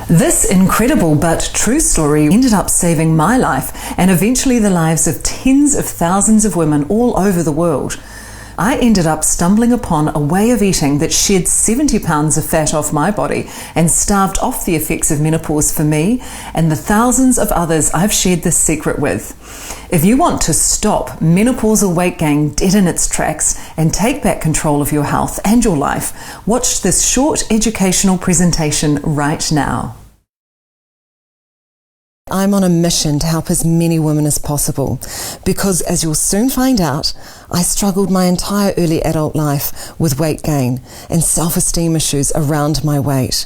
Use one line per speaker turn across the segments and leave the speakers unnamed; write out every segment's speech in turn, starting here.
This incredible but true story ended up saving my life and eventually the lives of tens of thousands of women all over the world. I ended up stumbling upon a way of eating that shed 70 pounds of fat off my body and starved off the effects of menopause for me and the thousands of others I've shared this secret with. If you want to stop menopausal weight gain dead in its tracks and take back control of your health and your life, watch this short educational presentation right now. I'm on a mission to help as many women as possible because, as you'll soon find out, I struggled my entire early adult life with weight gain and self-esteem issues around my weight.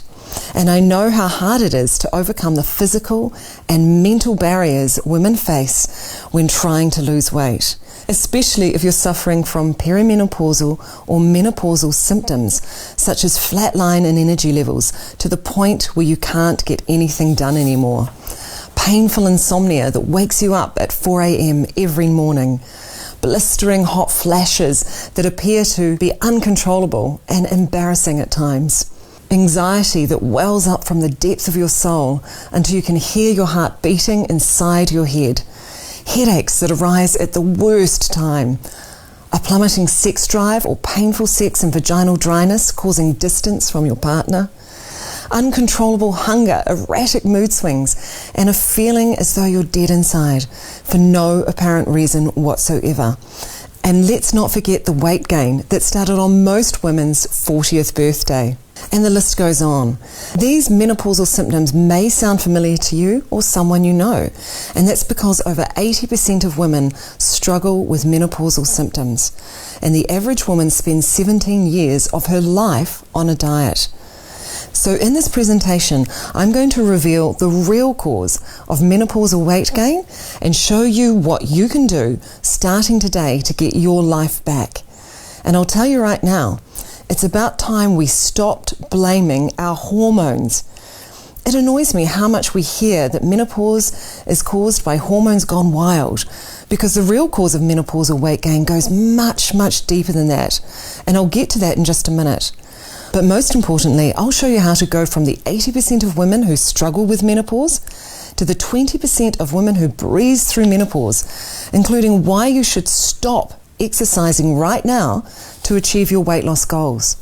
And I know how hard it is to overcome the physical and mental barriers women face when trying to lose weight, especially if you're suffering from perimenopausal or menopausal symptoms such as flatline in energy levels to the point where you can't get anything done anymore. Painful insomnia that wakes you up at 4 a.m. every morning, blistering hot flashes that appear to be uncontrollable and embarrassing at times, anxiety that wells up from the depths of your soul until you can hear your heart beating inside your head, headaches that arise at the worst time, a plummeting sex drive or painful sex and vaginal dryness causing distance from your partner, uncontrollable hunger, erratic mood swings, and a feeling as though you're dead inside for no apparent reason whatsoever. And let's not forget the weight gain that started on most women's 40th birthday. And the list goes on. These menopausal symptoms may sound familiar to you or someone you know, and that's because over 80% of women struggle with menopausal symptoms, and the average woman spends 17 years of her life on a diet. So in this presentation, I'm going to reveal the real cause of menopausal weight gain and show you what you can do starting today to get your life back. And I'll tell you right now, it's about time we stopped blaming our hormones. It annoys me how much we hear that menopause is caused by hormones gone wild, because the real cause of menopausal weight gain goes much, much deeper than that. And I'll get to that in just a minute. But most importantly, I'll show you how to go from the 80% of women who struggle with menopause to the 20% of women who breeze through menopause, including why you should stop exercising right now to achieve your weight loss goals,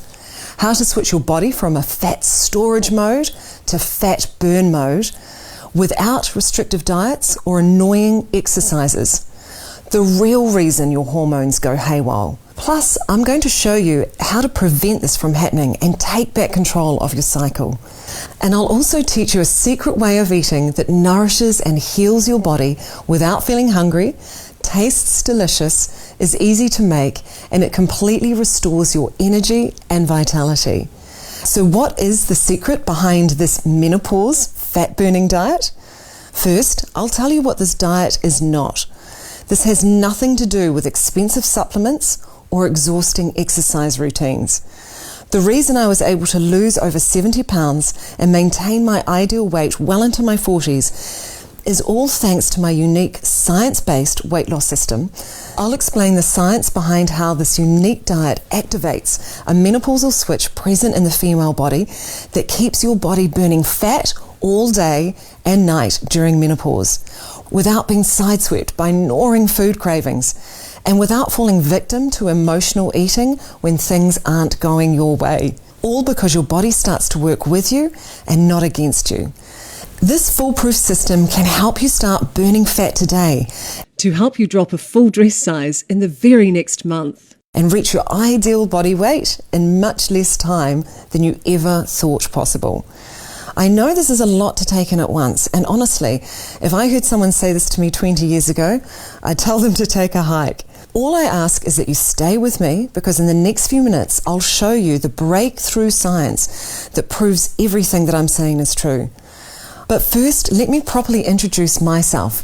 how to switch your body from a fat storage mode to fat burn mode without restrictive diets or annoying exercises, the real reason your hormones go haywire. Plus, I'm going to show you how to prevent this from happening and take back control of your cycle. And I'll also teach you a secret way of eating that nourishes and heals your body without feeling hungry, tastes delicious, is easy to make, and it completely restores your energy and vitality. So what is the secret behind this menopause fat-burning diet? First, I'll tell you what this diet is not. This has nothing to do with expensive supplements or exhausting exercise routines. The reason I was able to lose over 70 pounds and maintain my ideal weight well into my 40s is all thanks to my unique science-based weight loss system. I'll explain the science behind how this unique diet activates a menopausal switch present in the female body that keeps your body burning fat all day and night during menopause, without being sideswept by gnawing food cravings, and without falling victim to emotional eating when things aren't going your way. All because your body starts to work with you and not against you. This foolproof system can help you start burning fat today
to help you drop a full dress size in the very next month
and reach your ideal body weight in much less time than you ever thought possible. I know this is a lot to take in at once, and honestly, if I heard someone say this to me 20 years ago, I'd tell them to take a hike. All I ask is that you stay with me, because in the next few minutes, I'll show you the breakthrough science that proves everything that I'm saying is true. But first, let me properly introduce myself.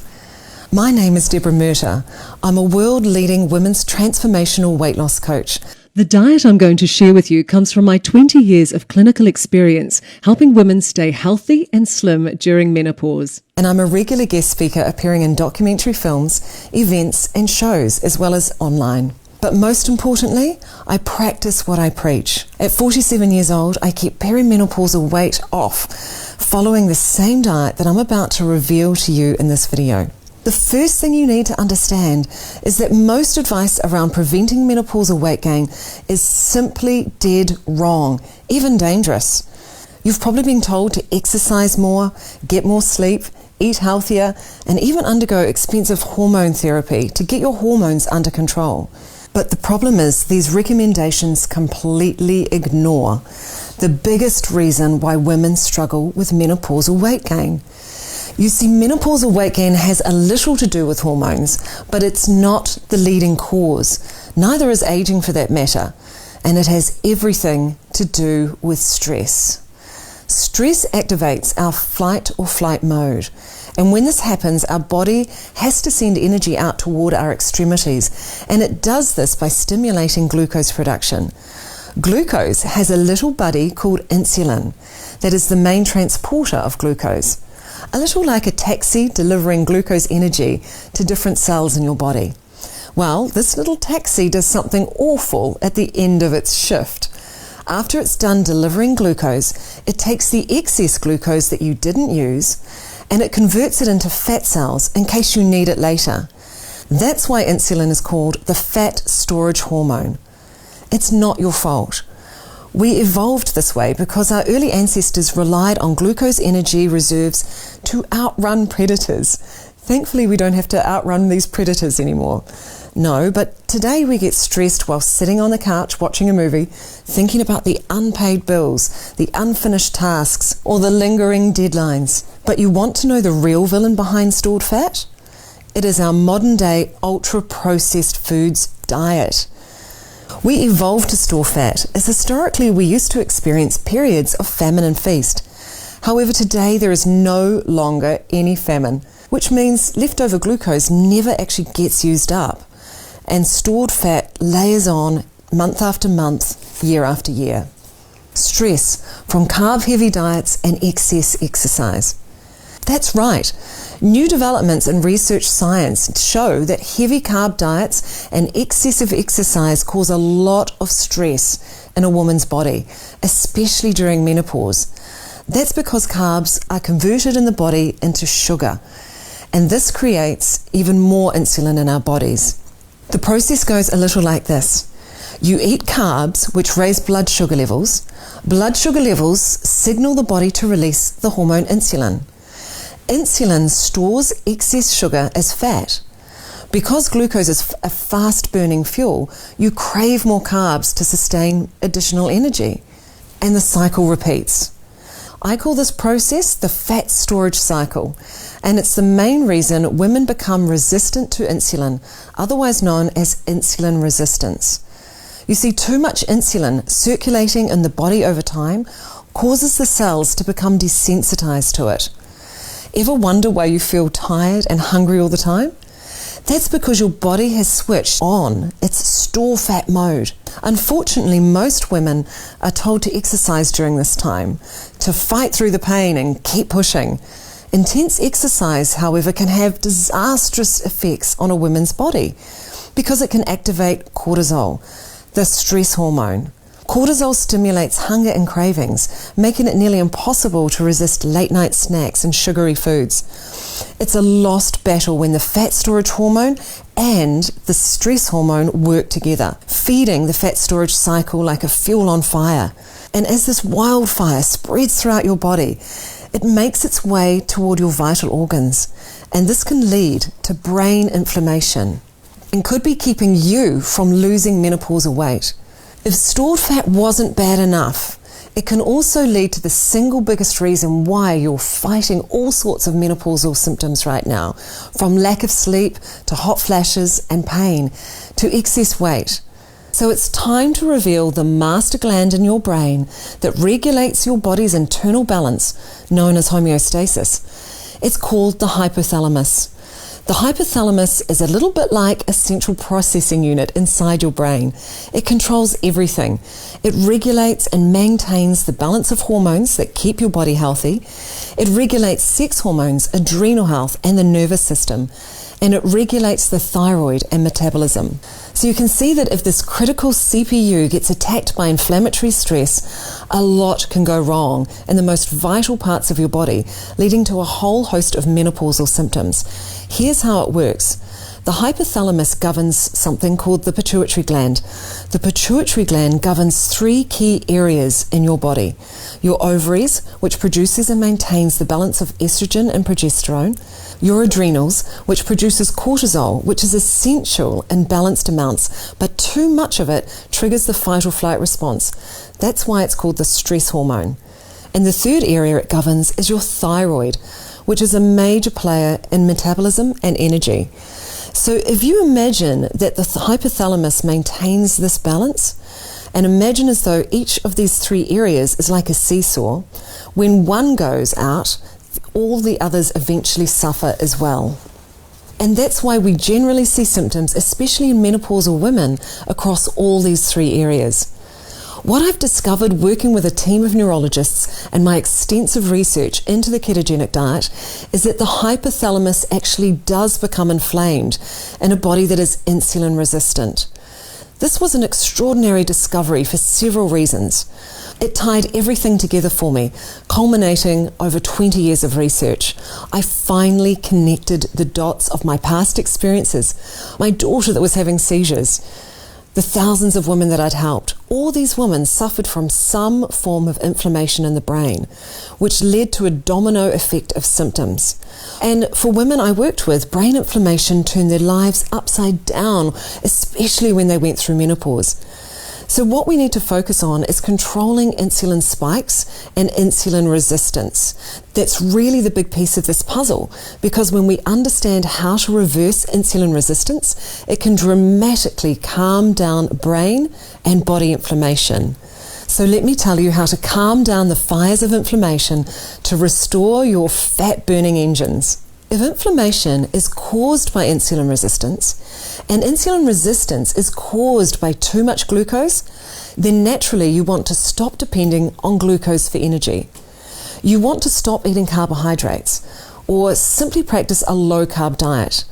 My name is Deborah Murta. I'm a world-leading women's transformational weight loss coach.
The diet I'm going to share with you comes from my 20 years of clinical experience helping women stay healthy and slim during menopause.
And I'm a regular guest speaker appearing in documentary films, events and shows, as well as online. But most importantly, I practice what I preach. At 47 years old, I keep perimenopausal weight off, following the same diet that I'm about to reveal to you in this video. The first thing you need to understand is that most advice around preventing menopausal weight gain is simply dead wrong, even dangerous. You've probably been told to exercise more, get more sleep, eat healthier, and even undergo expensive hormone therapy to get your hormones under control. But the problem is these recommendations completely ignore the biggest reason why women struggle with menopausal weight gain. You see, menopausal weight gain has a little to do with hormones, but it's not the leading cause. Neither is aging for that matter. And it has everything to do with stress. Stress activates our fight or flight mode. And when this happens, our body has to send energy out toward our extremities. And it does this by stimulating glucose production. Glucose has a little buddy called insulin that is the main transporter of glucose. A little like a taxi delivering glucose energy to different cells in your body. Well, this little taxi does something awful at the end of its shift. After it's done delivering glucose, it takes the excess glucose that you didn't use and it converts it into fat cells in case you need it later. That's why insulin is called the fat storage hormone. It's not your fault. We evolved this way because our early ancestors relied on glucose energy reserves to outrun predators. Thankfully, we don't have to outrun these predators anymore. No, but today we get stressed while sitting on the couch watching a movie, thinking about the unpaid bills, the unfinished tasks, or the lingering deadlines. But you want to know the real villain behind stored fat? It is our modern-day ultra-processed foods diet. We evolved to store fat, as historically we used to experience periods of famine and feast. However, today there is no longer any famine, which means leftover glucose never actually gets used up, and stored fat layers on month after month, year after year. Stress from carb-heavy diets and excess exercise. That's right. New developments in research science show that heavy carb diets and excessive exercise cause a lot of stress in a woman's body, especially during menopause. That's because carbs are converted in the body into sugar, and this creates even more insulin in our bodies. The process goes a little like this. You eat carbs, which raise blood sugar levels. Blood sugar levels signal the body to release the hormone insulin. Insulin stores excess sugar as fat. Because glucose is a fast-burning fuel, you crave more carbs to sustain additional energy. And the cycle repeats. I call this process the fat storage cycle, and it's the main reason women become resistant to insulin, otherwise known as insulin resistance. You see, too much insulin circulating in the body over time causes the cells to become desensitized to it. Ever wonder why you feel tired and hungry all the time? That's because your body has switched on its store fat mode. Unfortunately, most women are told to exercise during this time, to fight through the pain and keep pushing. Intense exercise, however, can have disastrous effects on a woman's body because it can activate cortisol, the stress hormone. Cortisol stimulates hunger and cravings, making it nearly impossible to resist late-night snacks and sugary foods. It's a lost battle when the fat storage hormone and the stress hormone work together, feeding the fat storage cycle like a fuel on fire. And as this wildfire spreads throughout your body, it makes its way toward your vital organs, and this can lead to brain inflammation and could be keeping you from losing menopausal weight. If stored fat wasn't bad enough, it can also lead to the single biggest reason why you're fighting all sorts of menopausal symptoms right now, from lack of sleep to hot flashes and pain to excess weight. So it's time to reveal the master gland in your brain that regulates your body's internal balance, known as homeostasis. It's called the hypothalamus. The hypothalamus is a little bit like a central processing unit inside your brain. It controls everything. It regulates and maintains the balance of hormones that keep your body healthy. It regulates sex hormones, adrenal health, and the nervous system. And it regulates the thyroid and metabolism. So you can see that if this critical CPU gets attacked by inflammatory stress, a lot can go wrong in the most vital parts of your body, leading to a whole host of menopausal symptoms. Here's how it works. The hypothalamus governs something called the pituitary gland. The pituitary gland governs 3 key areas in your body. Your ovaries, which produces and maintains the balance of estrogen and progesterone. Your adrenals, which produces cortisol, which is essential in balanced amounts, but too much of it triggers the fight or flight response. That's why it's called the stress hormone. And the third area it governs is your thyroid, which is a major player in metabolism and energy. So if you imagine that the hypothalamus maintains this balance, and imagine as though each of these 3 areas is like a seesaw, when one goes out, all the others eventually suffer as well. And that's why we generally see symptoms, especially in menopausal women, across all these 3 areas. What I've discovered working with a team of neurologists and my extensive research into the ketogenic diet is that the hypothalamus actually does become inflamed in a body that is insulin resistant. This was an extraordinary discovery for several reasons. It tied everything together for me, culminating over 20 years of research. I finally connected the dots of my past experiences, my daughter that was having seizures, the thousands of women that I'd helped. All these women suffered from some form of inflammation in the brain, which led to a domino effect of symptoms. And for women I worked with, brain inflammation turned their lives upside down, especially when they went through menopause. So what we need to focus on is controlling insulin spikes and insulin resistance. That's really the big piece of this puzzle, because when we understand how to reverse insulin resistance, it can dramatically calm down brain and body inflammation. So let me tell you how to calm down the fires of inflammation to restore your fat-burning engines. If inflammation is caused by insulin resistance, and insulin resistance is caused by too much glucose, then naturally you want to stop depending on glucose for energy. You want to stop eating carbohydrates, or simply practice a low-carb diet.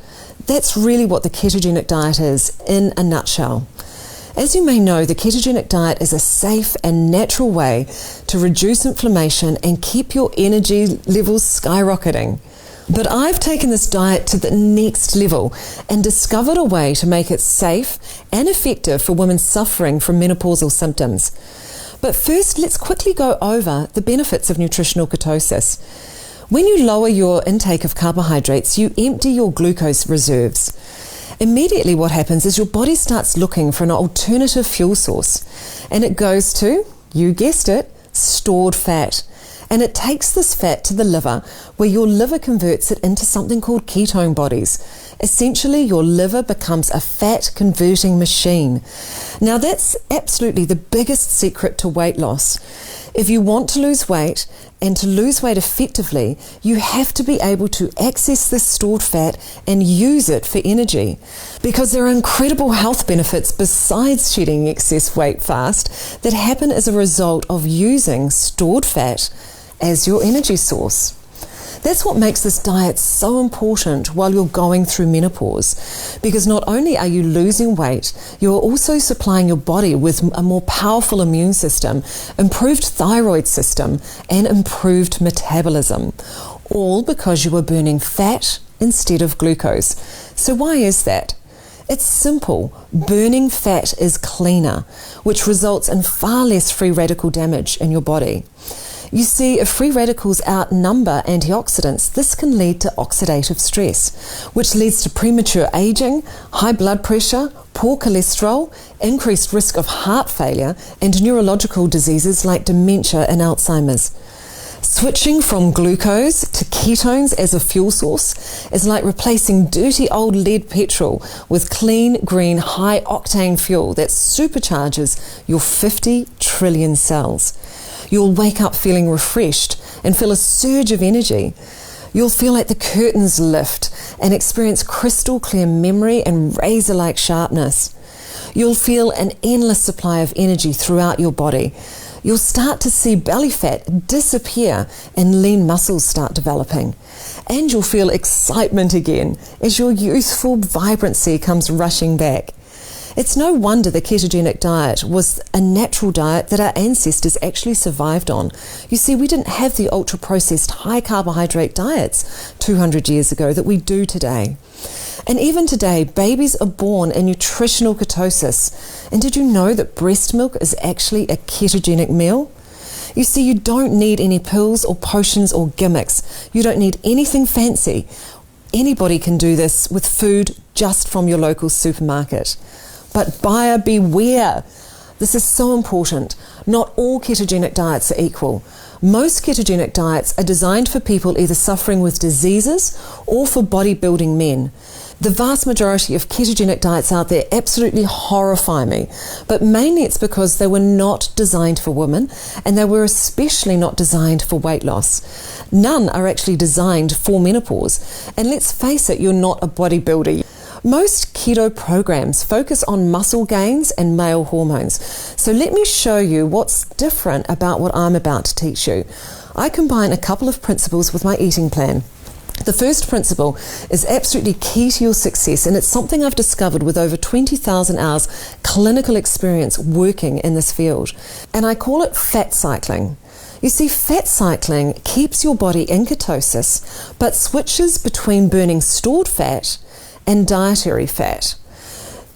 That's really what the ketogenic diet is in a nutshell. As you may know, the ketogenic diet is a safe and natural way to reduce inflammation and keep your energy levels skyrocketing. But I've taken this diet to the next level and discovered a way to make it safe and effective for women suffering from menopausal symptoms. But first, let's quickly go over the benefits of nutritional ketosis. When you lower your intake of carbohydrates, you empty your glucose reserves. Immediately what happens is your body starts looking for an alternative fuel source, and it goes to, you guessed it, stored fat. And it takes this fat to the liver, where your liver converts it into something called ketone bodies. Essentially, your liver becomes a fat converting machine. Now, that's absolutely the biggest secret to weight loss. If you want to lose weight, and to lose weight effectively, you have to be able to access this stored fat and use it for energy. Because there are incredible health benefits besides shedding excess weight fast that happen as a result of using stored fat as your energy source. That's what makes this diet so important while you're going through menopause, because not only are you losing weight, you're also supplying your body with a more powerful immune system, improved thyroid system, and improved metabolism, all because you are burning fat instead of glucose. So why is that? It's simple. Burning fat is cleaner, which results in far less free radical damage in your body. You see, if free radicals outnumber antioxidants, this can lead to oxidative stress, which leads to premature aging, high blood pressure, poor cholesterol, increased risk of heart failure, and neurological diseases like dementia and Alzheimer's. Switching from glucose to ketones as a fuel source is like replacing dirty old lead petrol with clean, green, high-octane fuel that supercharges your 50 trillion cells. You'll wake up feeling refreshed and feel a surge of energy. You'll feel like the curtains lift and experience crystal clear memory and razor-like sharpness. You'll feel an endless supply of energy throughout your body. You'll start to see belly fat disappear and lean muscles start developing. And you'll feel excitement again as your youthful vibrancy comes rushing back. It's no wonder the ketogenic diet was a natural diet that our ancestors actually survived on. You see, we didn't have the ultra-processed high-carbohydrate diets 200 years ago that we do today. And even today, babies are born in nutritional ketosis. And did you know that breast milk is actually a ketogenic meal? You see, you don't need any pills or potions or gimmicks. You don't need anything fancy. Anybody can do this with food just from your local supermarket. But buyer beware. This is so important. Not all ketogenic diets are equal. Most ketogenic diets are designed for people either suffering with diseases or for bodybuilding men. The vast majority of ketogenic diets out there absolutely horrify me, but mainly it's because they were not designed for women, and they were especially not designed for weight loss. None are actually designed for menopause, and let's face it, you're not a bodybuilder. Most keto programs focus on muscle gains and male hormones. So let me show you what's different about what I'm about to teach you. I combine a couple of principles with my eating plan. The first principle is absolutely key to your success, and it's something I've discovered with over 20,000 hours clinical experience working in this field. And I call it fat cycling. You see, fat cycling keeps your body in ketosis, but switches between burning stored fat and dietary fat.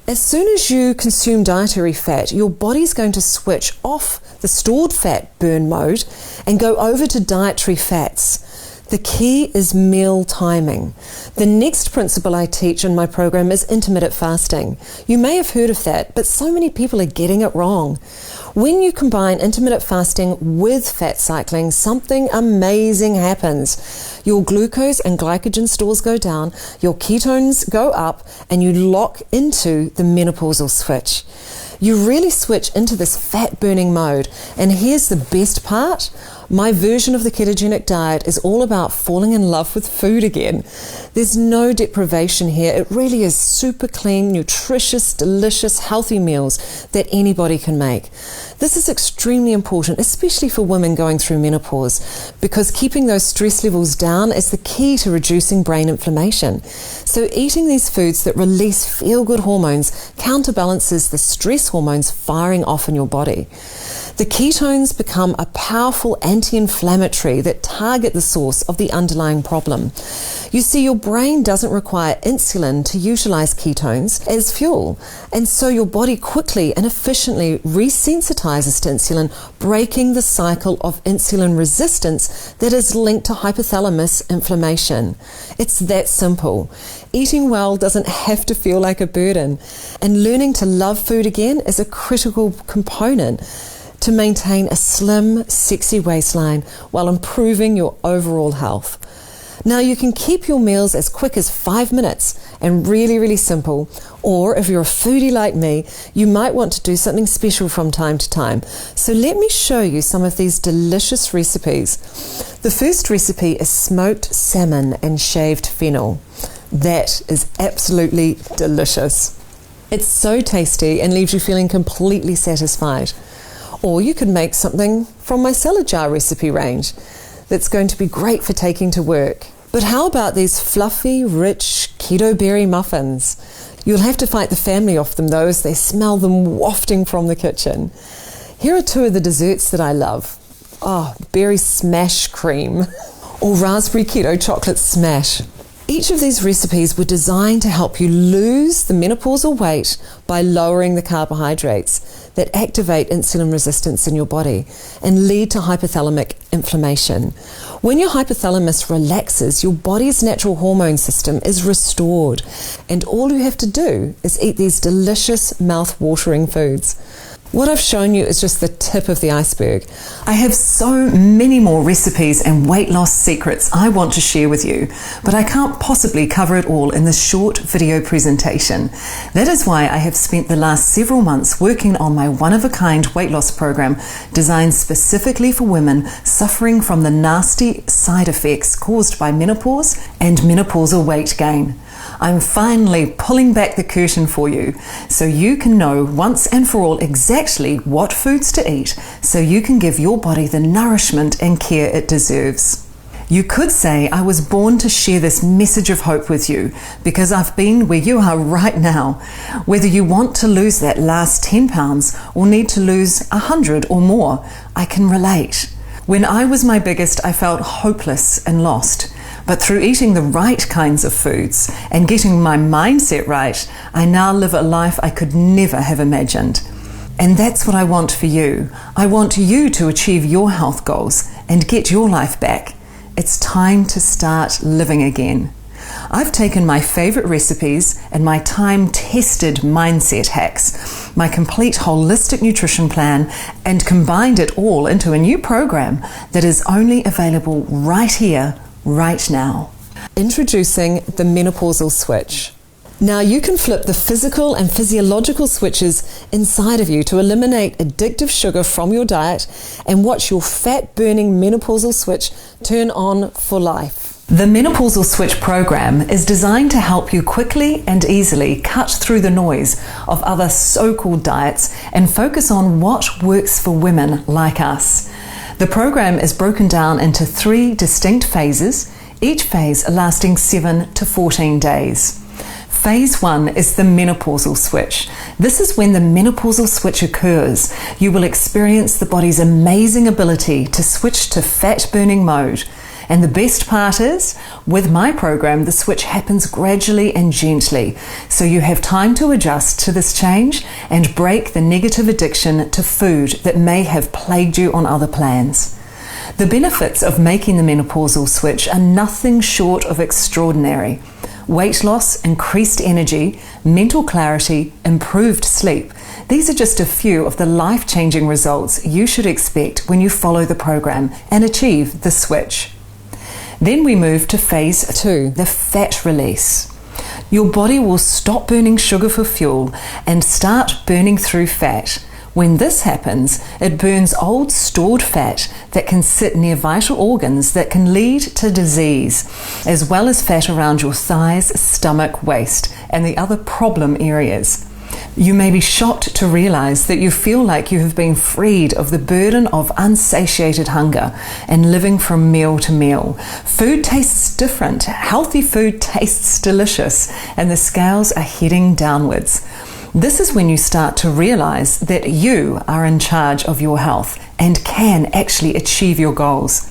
As soon as you consume dietary fat, your body's going to switch off the stored fat burn mode and go over to dietary fats. The key is meal timing. The next principle I teach in my program is intermittent fasting. You may have heard of that, but so many people are getting it wrong. When you combine intermittent fasting with fat cycling, something amazing happens. Your glucose and glycogen stores go down, your ketones go up, and you lock into the menopausal switch. You really switch into this fat burning mode. And here's the best part. My version of the ketogenic diet is all about falling in love with food again. There's no deprivation here. It really is super clean, nutritious, delicious, healthy meals that anybody can make. This is extremely important, especially for women going through menopause, because keeping those stress levels down is the key to reducing brain inflammation. So eating these foods that release feel-good hormones counterbalances the stress hormones firing off in your body. The ketones become a powerful anti-inflammatory that target the source of the underlying problem. You see, your brain doesn't require insulin to utilize ketones as fuel, and so your body quickly and efficiently resensitizes to insulin, breaking the cycle of insulin resistance that is linked to hypothalamus inflammation. It's that simple. Eating well doesn't have to feel like a burden, and learning to love food again is a critical component to maintain a slim, sexy waistline while improving your overall health. Now, you can keep your meals as quick as 5 minutes and really, really simple, or if you're a foodie like me, you might want to do something special from time to time. So let me show you some of these delicious recipes. The first recipe is smoked salmon and shaved fennel. That is absolutely delicious. It's so tasty and leaves you feeling completely satisfied. Or you could make something from my salad jar recipe range that's going to be great for taking to work. But how about these fluffy, rich keto berry muffins? You'll have to fight the family off them though, as they smell them wafting from the kitchen. Here are two of the desserts that I love. Berry smash cream or raspberry keto chocolate smash. Each of these recipes were designed to help you lose the menopausal weight by lowering the carbohydrates that activate insulin resistance in your body and lead to hypothalamic inflammation. When your hypothalamus relaxes, your body's natural hormone system is restored, and all you have to do is eat these delicious, mouth-watering foods. What I've shown you is just the tip of the iceberg. I have so many more recipes and weight loss secrets I want to share with you, but I can't possibly cover it all in this short video presentation. That is why I have spent the last several months working on my one-of-a-kind weight loss program designed specifically for women suffering from the nasty side effects caused by menopause and menopausal weight gain. I'm finally pulling back the curtain for you so you can know once and for all exactly what foods to eat so you can give your body the nourishment and care it deserves. You could say I was born to share this message of hope with you because I've been where you are right now. Whether you want to lose that last 10 pounds or need to lose 100 or more, I can relate. When I was my biggest, I felt hopeless and lost. But through eating the right kinds of foods and getting my mindset right, I now live a life I could never have imagined. And that's what I want for you. I want you to achieve your health goals and get your life back. It's time to start living again. I've taken my favorite recipes and my time-tested mindset hacks, my complete holistic nutrition plan, and combined it all into a new program that is only available right here, right now. Introducing the Menopausal Switch. Now you can flip the physical and physiological switches inside of you to eliminate addictive sugar from your diet and watch your fat-burning menopausal switch turn on for life. The Menopausal Switch program is designed to help you quickly and easily cut through the noise of other so-called diets and focus on what works for women like us. The program is broken down into 3 distinct phases, each phase lasting 7 to 14 days. Phase 1 is the menopausal switch. This is when the menopausal switch occurs. You will experience the body's amazing ability to switch to fat-burning mode. And the best part is, with my program, the switch happens gradually and gently, so you have time to adjust to this change and break the negative addiction to food that may have plagued you on other plans. The benefits of making the menopausal switch are nothing short of extraordinary. Weight loss, increased energy, mental clarity, improved sleep. These are just a few of the life-changing results you should expect when you follow the program and achieve the switch. Then we move to phase 2, the fat release. Your body will stop burning sugar for fuel and start burning through fat. When this happens, it burns old stored fat that can sit near vital organs that can lead to disease, as well as fat around your thighs, stomach, waist, and the other problem areas. You may be shocked to realize that you feel like you have been freed of the burden of unsatiated hunger and living from meal to meal. Food tastes different. Healthy food tastes delicious, and the scales are heading downwards. This is when you start to realize that you are in charge of your health and can actually achieve your goals.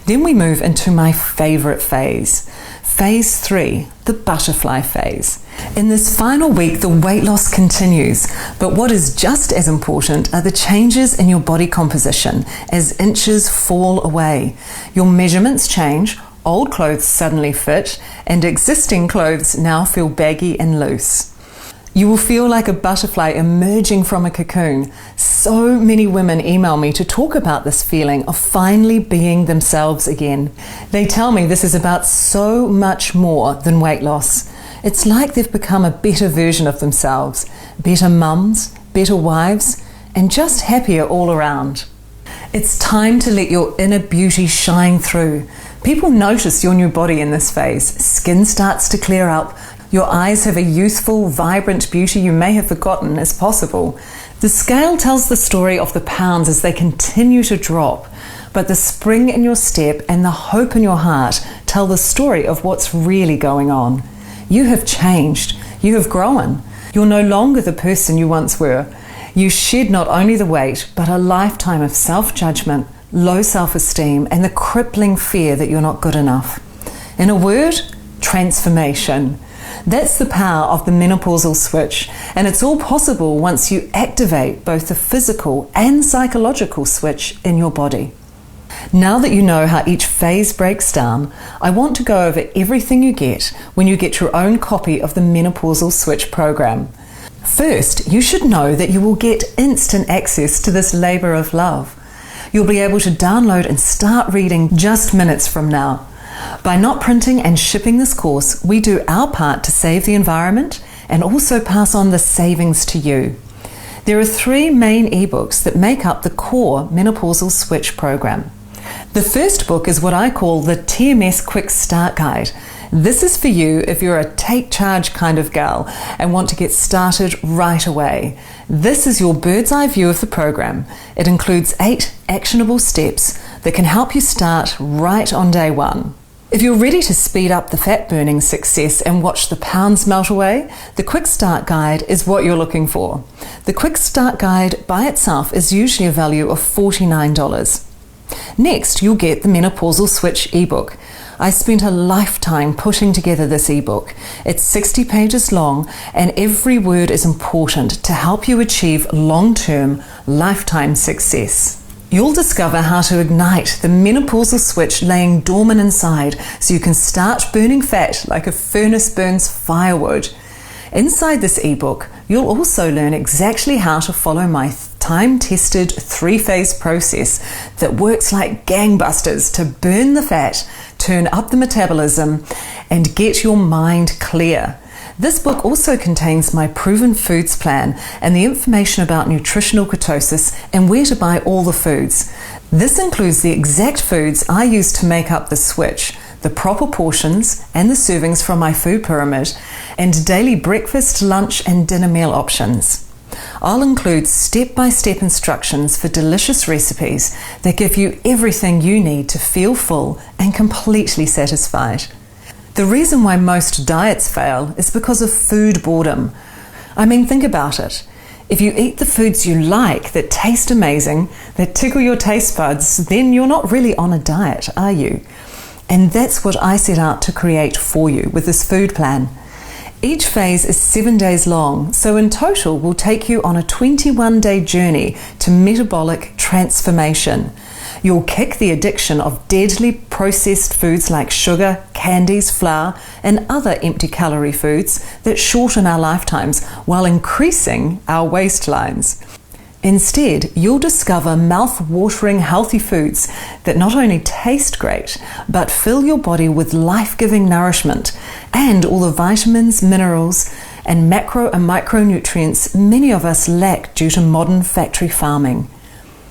Then we move into my favorite phase. Phase 3, the butterfly phase. In this final week, the weight loss continues, but what is just as important are the changes in your body composition as inches fall away. Your measurements change, old clothes suddenly fit, and existing clothes now feel baggy and loose. You will feel like a butterfly emerging from a cocoon. So many women email me to talk about this feeling of finally being themselves again. They tell me this is about so much more than weight loss. It's like they've become a better version of themselves, better mums, better wives, and just happier all around. It's time to let your inner beauty shine through. People notice your new body in this phase. Skin starts to clear up. Your eyes have a youthful, vibrant beauty you may have forgotten is possible. The scale tells the story of the pounds as they continue to drop, but the spring in your step and the hope in your heart tell the story of what's really going on. You have changed. You have grown. You're no longer the person you once were. You shed not only the weight, but a lifetime of self-judgment, low self-esteem, and the crippling fear that you're not good enough. In a word, transformation. That's the power of the menopausal switch, and it's all possible once you activate both the physical and psychological switch in your body. Now that you know how each phase breaks down, I want to go over everything you get when you get your own copy of the Menopausal Switch program. First, you should know that you will get instant access to this labor of love. You'll be able to download and start reading just minutes from now. By not printing and shipping this course, we do our part to save the environment and also pass on the savings to you. There are 3 main ebooks that make up the core Menopausal Switch program. The first book is what I call the TMS Quick Start Guide. This is for you if you're a take charge kind of gal and want to get started right away. This is your bird's eye view of the program. It includes 8 actionable steps, that can help you start right on day one. If you're ready to speed up the fat burning success and watch the pounds melt away, the Quick Start Guide is what you're looking for. The Quick Start Guide by itself is usually a value of $49. Next, you'll get the Menopausal Switch ebook. I spent a lifetime putting together this ebook. It's 60 pages long, and every word is important to help you achieve long-term, lifetime success. You'll discover how to ignite the menopausal switch laying dormant inside so you can start burning fat like a furnace burns firewood. Inside this ebook, you'll also learn exactly how to follow my time-tested 3-phase process that works like gangbusters to burn the fat, turn up the metabolism, and get your mind clear. This book also contains my proven foods plan and the information about nutritional ketosis and where to buy all the foods. This includes the exact foods I use to make up the switch, the proper portions and the servings from my food pyramid, and daily breakfast, lunch and dinner meal options. I'll include step-by-step instructions for delicious recipes that give you everything you need to feel full and completely satisfied. The reason why most diets fail is because of food boredom. I mean, think about it. If you eat the foods you like, that taste amazing, that tickle your taste buds, then you're not really on a diet, are you? And that's what I set out to create for you with this food plan. Each phase is 7 days long, so in total will take you on a 21-day journey to metabolic transformation. You'll kick the addiction of deadly processed foods like sugar, candies, flour, and other empty calorie foods that shorten our lifetimes while increasing our waistlines. Instead, you'll discover mouth-watering healthy foods that not only taste great, but fill your body with life-giving nourishment and all the vitamins, minerals, and macro and micronutrients many of us lack due to modern factory farming.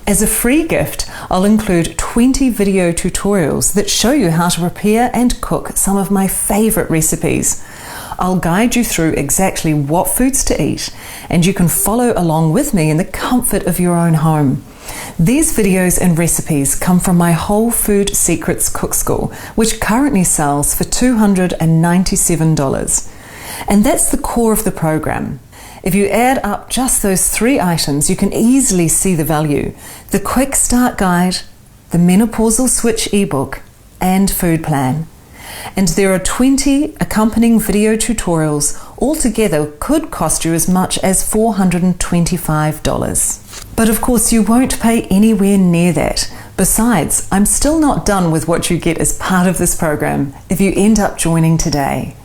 As a free gift, I'll include 20 video tutorials that show you how to prepare and cook some of my favorite recipes. I'll guide you through exactly what foods to eat, and you can follow along with me in the comfort of your own home. These videos and recipes come from my Whole Food Secrets Cook School, which currently sells for $297. And that's the core of the program. If you add up just those 3 items, you can easily see the value: the Quick Start Guide, the Menopausal Switch ebook, and food plan. And there are 20 accompanying video tutorials. Altogether could cost you as much as $425. But of course you won't pay anywhere near that. Besides, I'm still not done with what you get as part of this program if you end up joining today.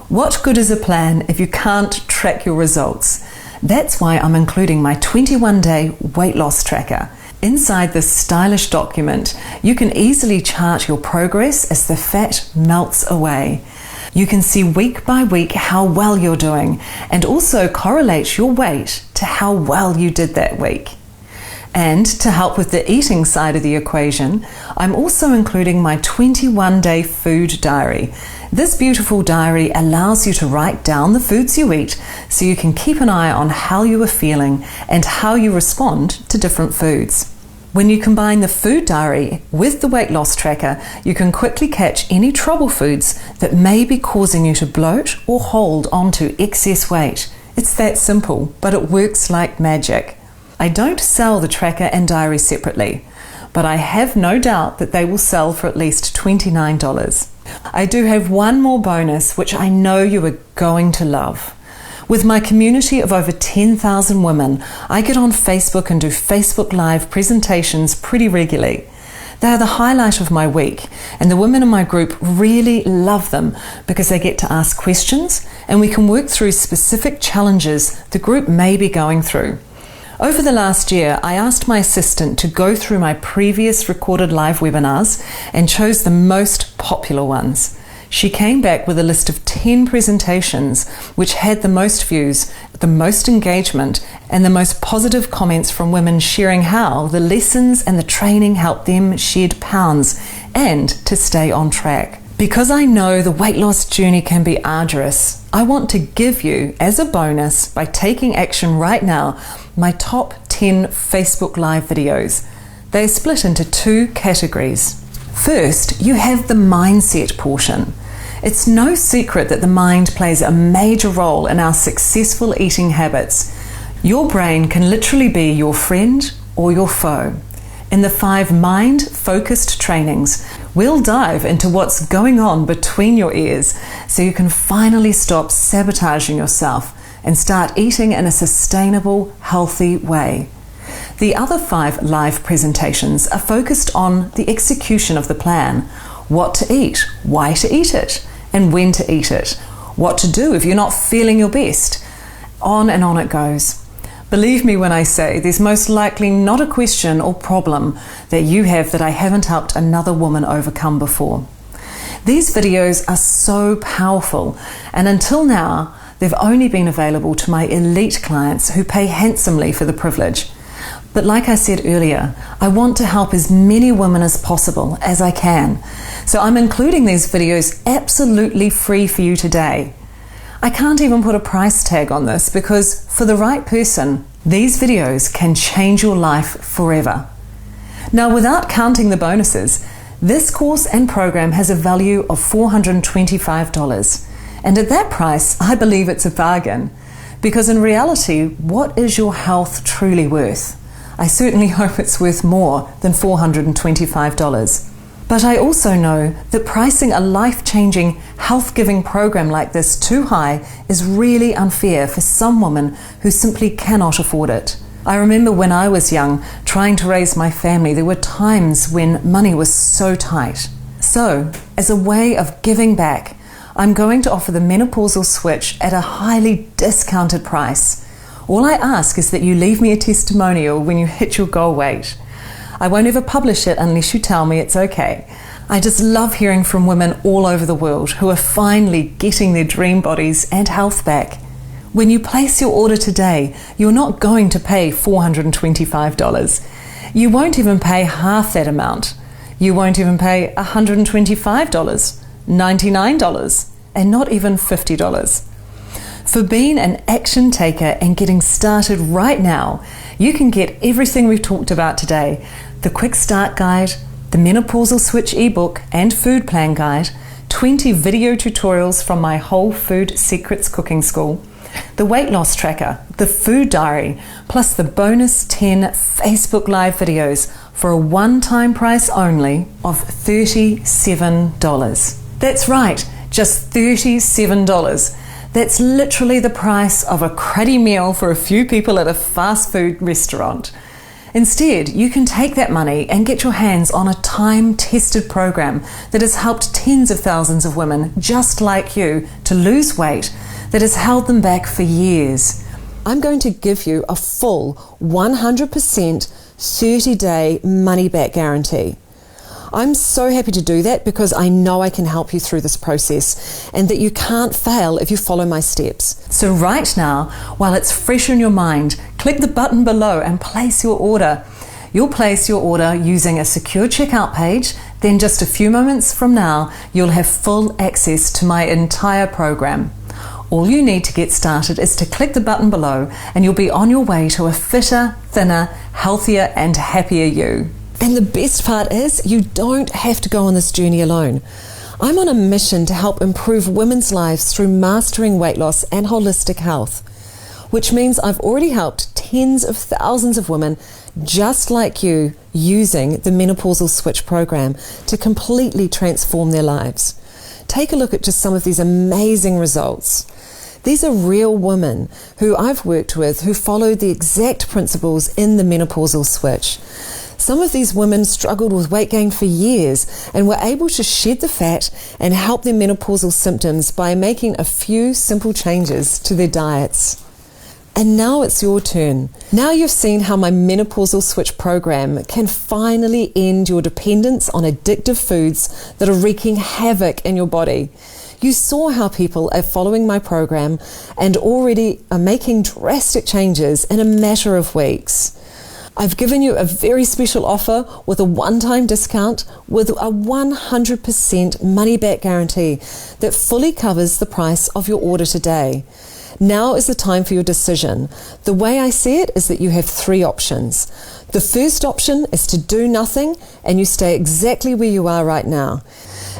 What good is a plan if you can't track your results? That's why I'm including my 21-day weight loss tracker. Inside this stylish document, you can easily chart your progress as the fat melts away. You can see week by week how well you're doing and also correlate your weight to how well you did that week. And to help with the eating side of the equation, I'm also including my 21-day food diary. This beautiful diary allows you to write down the foods you eat so you can keep an eye on how you are feeling and how you respond to different foods. When you combine the food diary with the weight loss tracker, you can quickly catch any trouble foods that may be causing you to bloat or hold onto excess weight. It's that simple, but it works like magic. I don't sell the tracker and diary separately, but I have no doubt that they will sell for at least $29. I do have one more bonus which I know you are going to love. With my community of over 10,000 women, I get on Facebook and do Facebook Live presentations pretty regularly. They are the highlight of my week, and the women in my group really love them because they get to ask questions and we can work through specific challenges the group may be going through. Over the last year, I asked my assistant to go through my previous recorded live webinars and chose the most popular ones. She came back with a list of 10 presentations which had the most views, the most engagement, and the most positive comments from women sharing how the lessons and the training helped them shed pounds and to stay on track. Because I know the weight loss journey can be arduous, I want to give you, as a bonus, by taking action right now, my top 10 Facebook Live videos. They are split into two categories. First, you have the mindset portion. It's no secret that the mind plays a major role in our successful eating habits. Your brain can literally be your friend or your foe. In the 5 mind-focused trainings, we'll dive into what's going on between your ears so you can finally stop sabotaging yourself and start eating in a sustainable, healthy way. The other 5 live presentations are focused on the execution of the plan, what to eat, why to eat it, and when to eat it, what to do if you're not feeling your best. On and on it goes. Believe me when I say there's most likely not a question or problem that you have that I haven't helped another woman overcome before. These videos are so powerful, and until now, they've only been available to my elite clients who pay handsomely for the privilege. But like I said earlier, I want to help as many women as possible as I can. So I'm including these videos absolutely free for you today. I can't even put a price tag on this because for the right person, these videos can change your life forever. Now, without counting the bonuses, this course and program has a value of $425. And at that price, I believe it's a bargain. Because in reality, what is your health truly worth? I certainly hope it's worth more than $425. But I also know that pricing a life-changing, health-giving program like this too high is really unfair for some women who simply cannot afford it. I remember when I was young, trying to raise my family, there were times when money was so tight. So, as a way of giving back, I'm going to offer the Menopausal Switch at a highly discounted price. All I ask is that you leave me a testimonial when you hit your goal weight. I won't ever publish it unless you tell me it's okay. I just love hearing from women all over the world who are finally getting their dream bodies and health back. When you place your order today, you're not going to pay $425. You won't even pay half that amount. You won't even pay $125, $99, and not even $50. For being an action taker and getting started right now, you can get everything we've talked about today: the Quick Start Guide, the Menopausal Switch ebook and food plan guide, 20 video tutorials from my Whole Food Secrets cooking school, the weight loss tracker, the food diary, plus the bonus 10 Facebook Live videos for a one-time price only of $37. That's right, just $37. That's literally the price of a cruddy meal for a few people at a fast food restaurant. Instead, you can take that money and get your hands on a time-tested program that has helped tens of thousands of women just like you to lose weight that has held them back for years. I'm going to give you a full 100% 30-day money-back guarantee. I'm so happy to do that because I know I can help you through this process and that you can't fail if you follow my steps. So right now, while it's fresh in your mind, click the button below and place your order. You'll place your order using a secure checkout page, then just a few moments from now, you'll have full access to my entire program. All you need to get started is to click the button below and you'll be on your way to a fitter, thinner, healthier and happier you. And the best part is, you don't have to go on this journey alone. I'm on a mission to help improve women's lives through mastering weight loss and holistic health, which means I've already helped tens of thousands of women just like you using the Menopausal Switch program to completely transform their lives. Take a look at just some of these amazing results. These are real women who I've worked with who followed the exact principles in the Menopausal Switch. Some of these women struggled with weight gain for years and were able to shed the fat and help their menopausal symptoms by making a few simple changes to their diets. And now it's your turn. Now you've seen how my Menopausal Switch program can finally end your dependence on addictive foods that are wreaking havoc in your body. You saw how people are following my program and already are making drastic changes in a matter of weeks. I've given you a very special offer with a one-time discount with a 100% money-back guarantee that fully covers the price of your order today. Now is the time for your decision. The way I see it is that you have 3 options. The first option is to do nothing and you stay exactly where you are right now.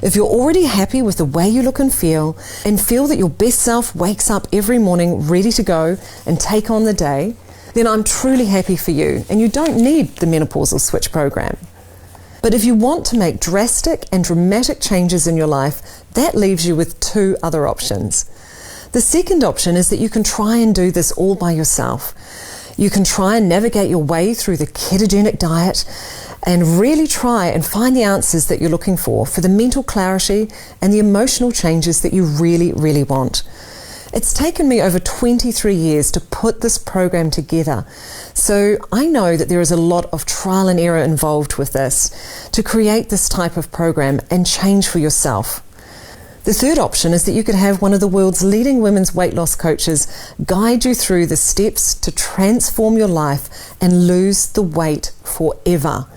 If you're already happy with the way you look and feel that your best self wakes up every morning ready to go and take on the day, then I'm truly happy for you and you don't need the Menopausal Switch program. But if you want to make drastic and dramatic changes in your life, that leaves you with 2 other options. The second option is that you can try and do this all by yourself. You can try and navigate your way through the ketogenic diet and really try and find the answers that you're looking for the mental clarity and the emotional changes that you really, really want. It's taken me over 23 years to put this program together. So I know that there is a lot of trial and error involved with this to create this type of program and change for yourself. The third option is that you could have one of the world's leading women's weight loss coaches guide you through the steps to transform your life and lose the weight forever.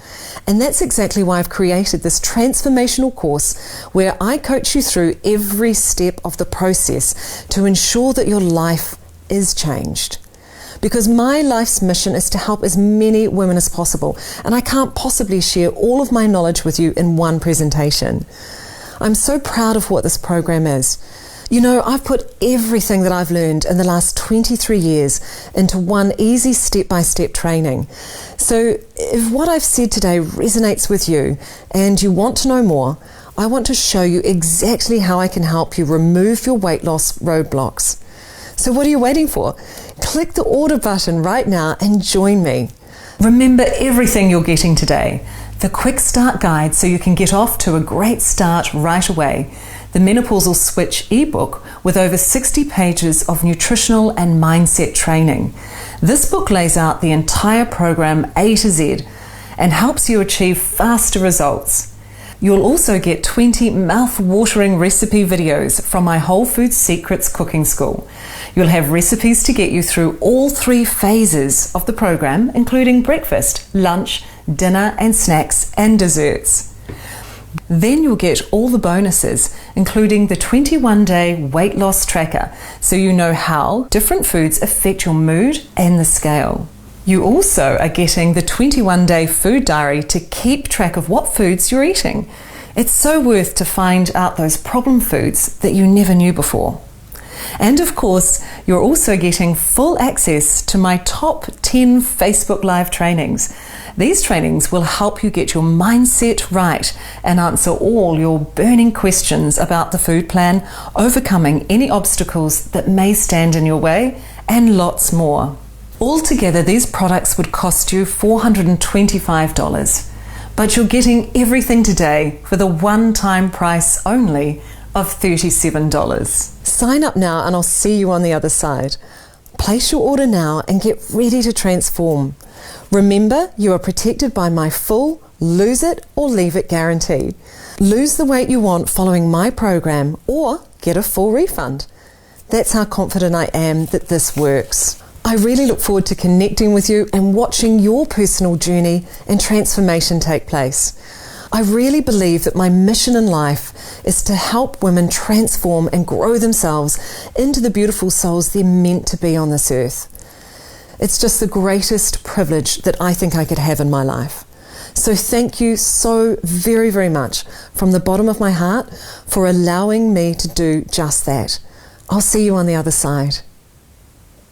And that's exactly why I've created this transformational course where I coach you through every step of the process to ensure that your life is changed. Because my life's mission is to help as many women as possible, and I can't possibly share all of my knowledge with you in one presentation. I'm so proud of what this program is. You know, I've put everything that I've learned in the last 23 years into one easy step-by-step training. So if what I've said today resonates with you and you want to know more, I want to show you exactly how I can help you remove your weight loss roadblocks. So what are you waiting for? Click the order button right now and join me. Remember everything you're getting today. The quick start guide so you can get off to a great start right away. The Menopausal Switch ebook with over 60 pages of nutritional and mindset training. This book lays out the entire program A to Z and helps you achieve faster results. You'll also get 20 mouth-watering recipe videos from my Whole Food Secrets cooking school. You'll have recipes to get you through all 3 phases of the program, including breakfast, lunch, dinner and snacks and desserts. Then you'll get all the bonuses, including the 21-day weight loss tracker, so you know how different foods affect your mood and the scale. You also are getting the 21-day food diary to keep track of what foods you're eating. It's so worth to find out those problem foods that you never knew before. And of course, you're also getting full access to my top 10 Facebook Live trainings. These trainings will help you get your mindset right and answer all your burning questions about the food plan, overcoming any obstacles that may stand in your way, and lots more. Altogether, these products would cost you $425, but you're getting everything today for the one-time price only of $37. Sign up now and I'll see you on the other side. Place your order now and get ready to transform. Remember, you are protected by my full lose it or leave it guarantee. Lose the weight you want following my program or get a full refund. That's how confident I am that this works. I really look forward to connecting with you and watching your personal journey and transformation take place. I really believe that my mission in life is to help women transform and grow themselves into the beautiful souls they're meant to be on this earth. It's just the greatest privilege that I think I could have in my life. So thank you so very, very much from the bottom of my heart for allowing me to do just that. I'll see you on the other side.